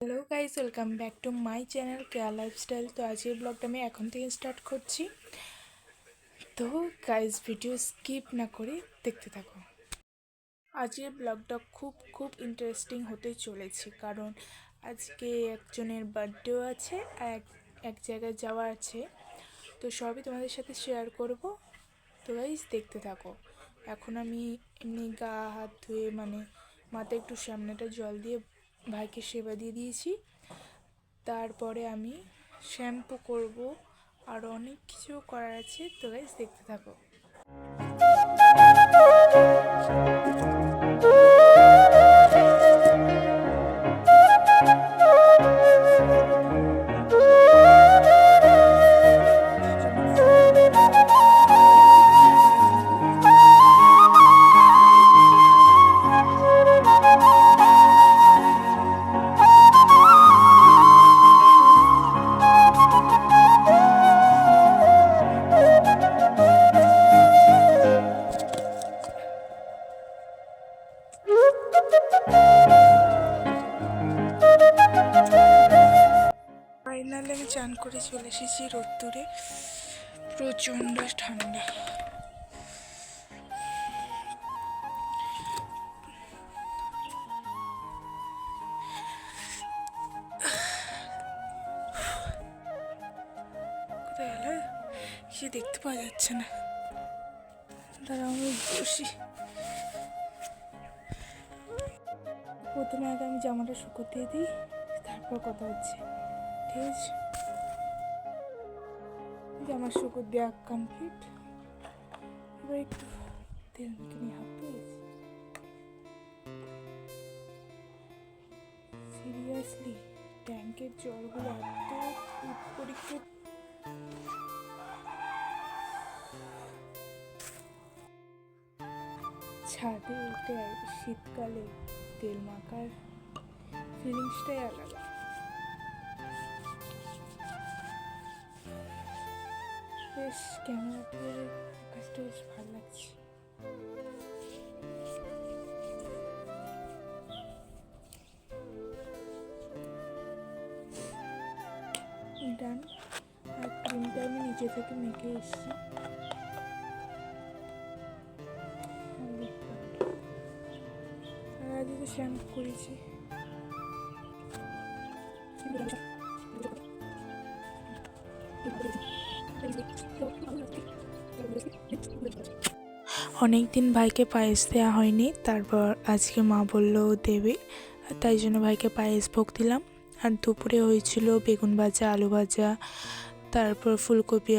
Hello guys, welcome back to my channel Keya lifestyle. তো আজকের ব্লগটা আমি এখন থেকে স্টার্ট করছি। তো গাইজ, ভিডিও স্কিপ না করে দেখতে থাকো। আজকের ব্লগটা খুব ইন্টারেস্টিং হতে চলেছে, কারণ আজকে একজনের বার্থডেও আছে আর এক জায়গায় যাওয়া আছে। তো সবই তোমাদের সাথে শেয়ার করব। তো গাইজ দেখতে থাকো। এখন আমি এমনি গা হাত ধুয়ে মাথায় একটু সামনেটা জল দিয়ে ভাইকে সেবা দিয়ে দিয়েছি। তারপরে আমি শ্যাম্পু করব, আর অনেক কিছু করার আছে। তো গাইস দেখতে থাকো। ফাইনালি আমি চান করে চলে এসেছি রোদ্দুরে। প্রচণ্ড ঠান্ডা। কোথায় গেল? সে দেখতে পাওয়া যাচ্ছে না। দাঁড়া, আমি বসি। প্রথমে আগে আমি জামাটা শুকোতে দিই, তারপর কথা হচ্ছে, ঠিক আছে? জামা শুকো দেওয়া কমপ্লিট। এবার একটু তেল মেখে নিয়ে হাত পেয়েছি। সিরিয়াসলি ট্যাঙ্কের জলগুলো এত পরীক্ষা। ছাদে উঠে শীতকালে তেল মাখার ফিলিংসটাই আলাদা। বেশ ক্যামেরাতে আকাশটা বেশ ভালো লাগছে। ডান। আর ক্রিমটা আমি নিচে থেকে মেখে এসেছি। আর আজকে শ্যাম্পু করেছি। অনেক দিন ভাইকে পায়েস দেওয়া হয়নি, তারপর আজকে মা বললো দেবে, তাই জন্য ভাইকে পায়েস ভোগ দিলাম। আর দুপুরে হয়েছিল বেগুন ভাজা, আলু ভাজা, তারপর ফুলকপি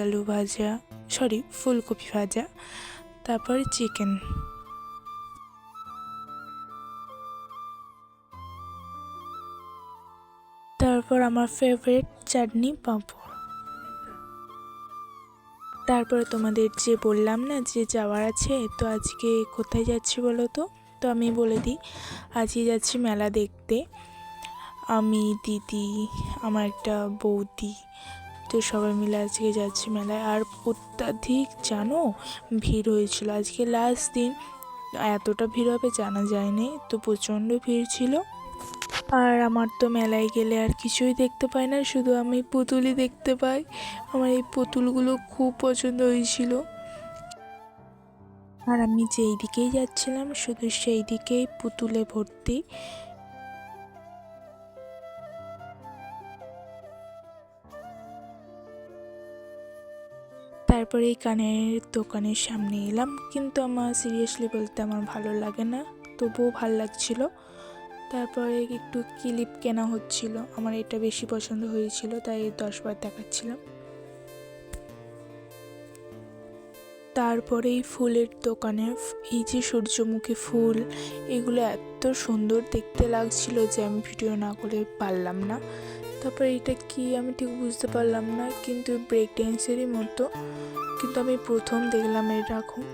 ভাজা, তারপর চিকেন। তারপর আমার ফেভারিট চাটনি, পাঁপড়। তারপরে তোমাদের যে বললাম না যে যাওয়ার আছে, তো আজকে কোথায় যাচ্ছি বলো তো? তো আমি বলে দিই, আজকে যাচ্ছি মেলা দেখতে। আমি, দিদি, আমার একটা বৌদি, তো সবাই মিলে আজকে যাচ্ছি মেলায়। আর অত্যাধিক জানো ভিড় হয়েছিল, আজকে লাস্ট দিন। এতটা ভিড় হবে জানা যায়নি, তো প্রচণ্ড ভিড় ছিল। আর আমার তো মেলায় গেলে আর কিছুই দেখতে পাই না, শুধু আমি পুতুলই দেখতে পাই। আমার এই পুতুলগুলো খুব পছন্দ হয়েছিল। আর আমি যেই দিকেই যাচ্ছিলাম শুধু সেই দিকেই পুতুলে ভর্তি। তারপরে এই কানের দোকানের সামনে এলাম, কিন্তু আমার সিরিয়াসলি বলতে আমার ভালো লাগে না, তবুও ভালো লাগছিল। তারপরে একটু ক্লিপ কেনা হচ্ছিল, আমার এটা বেশি পছন্দ হয়েছিল, তাই 10 বার দেখাচ্ছিলাম। তারপরে এই ফুলের দোকানে এই যে সূর্যমুখী ফুল, এগুলো এত সুন্দর দেখতে লাগছিল যে আমি ভিডিও না করে পারলাম না। তারপরে এটা কি আমি ঠিক বুঝতে পারলাম না, কিন্তু ব্রেক ড্যান্সেরই মতো, কিন্তু আমি প্রথম দেখলাম এরকম।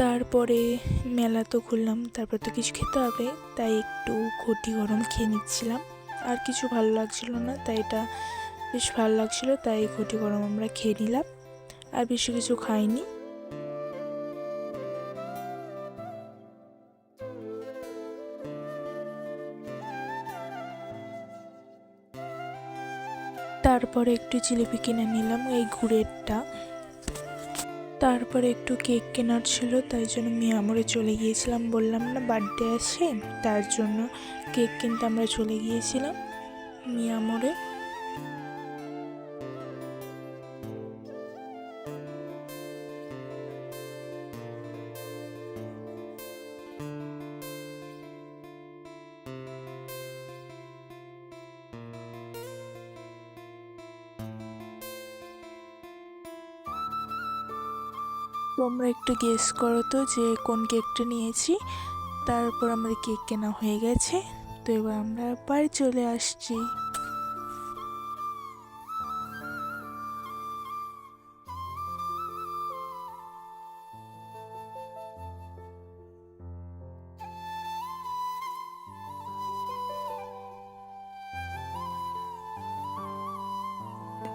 তারপরে মেলা তো ঘুরলাম, তারপর তো কিছু খেতে হবে, তাই একটু ঘটি গরম খেয়ে নিচ্ছিলাম। আর কিছু ভালো লাগছিল না, তাই এটা বেশ ভালো লাগছিলো, তাই ঘটি গরম আমরা খেয়ে নিলাম। আর বেশি কিছু খাইনি। তারপরে একটু জিলিপি কিনে নিলাম এই গুড়েরটা। তারপরে একটু কেক কেনার ছিল, তাই জন্য মিয়ামরে চলে গিয়েছিলাম। বললাম না বার্থডে আছে, তার জন্য কেক কিনতে আমরা চলে গিয়েছিলাম মিয়ামরে। তোমরা একটু গেস করো তো যে কোন কেকটা নিয়েছি। তারপর আমাদের কেক কেনা হয়ে গেছে, তো এবার আমরা বাড়ি চলে আসছি।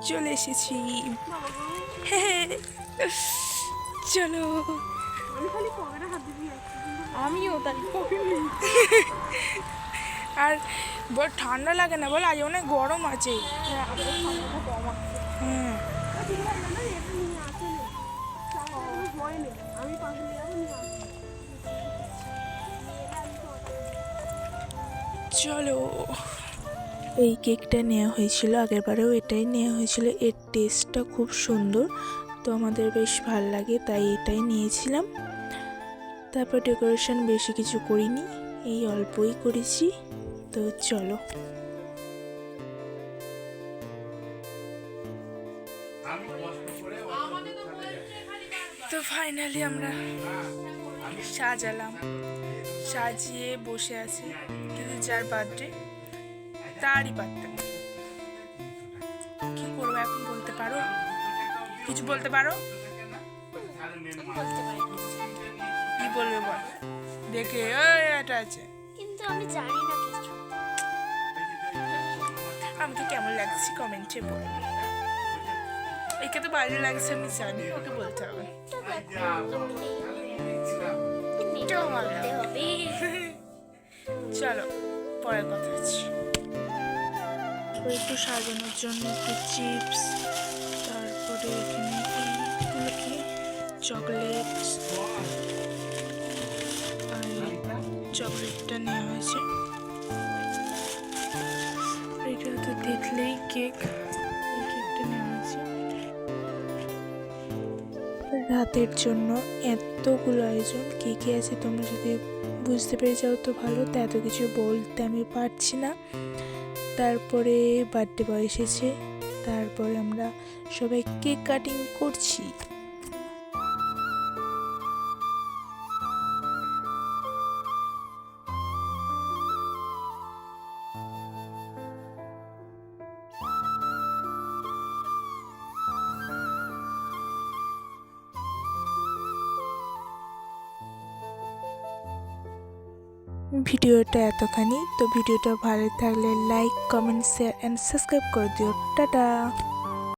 চলে এসেছি, চলো। আমিও তাই আর বল ঠান্ডা লাগে না বল, আজ অনেক গরম আছে। হুম, চলো। এই কেকটা নেওয়া হয়েছিল আগেরবারেও, এটাই নেওয়া হয়েছিল। এর টেস্টটা খুব সুন্দর, তো আমাদের বেশ ভালো লাগে, তাই এটাই নিয়েছিলাম। তারপর ডেকোরেশন বেশি কিছু করিনি, এই অল্পই করেছি। তো চলো। তো ফাইনালি আমরা সাজালাম, সাজিয়ে বসে আছি, কিন্তু যার বার্থডে তারই বার্থডে। কি করবো এখন বলতে পারো? কিছু বলতে পারো? কি বলবে বল, দেখে এটা আছে, কিন্তু আমি জানি না কিছু। আমাকে কেমন লাগছে কমেন্টে বলবে। একে তো বাইরে লাগছে আমি জানি, ওকে বলতে হবে। চলো পরের কথা আছে। একটু সাজানোর জন্য একটু চিপস, তারপরে এখানে এইগুলো কি চকলেটস, আর চকলেটটা নেওয়া হয়েছে। এটা তো দেখলেই কেক, এই কেকটা নেওয়া হয়েছে। রাতের জন্য এতগুলো আয়োজন, কে কে আছে তোমরা যদি বুঝতে পেরে যাও তো ভালো, তো এত কিছু বলতে আমি পারছি না। তারপরে বার্থডে বয় এসেছে, তারপরে আমরা সবাই কেক কাটিং করছি। ভিডিওটা এতখানি, তো ভিডিওটা ভালো থাকলে like, comment, share and subscribe করে দিও। টাটা।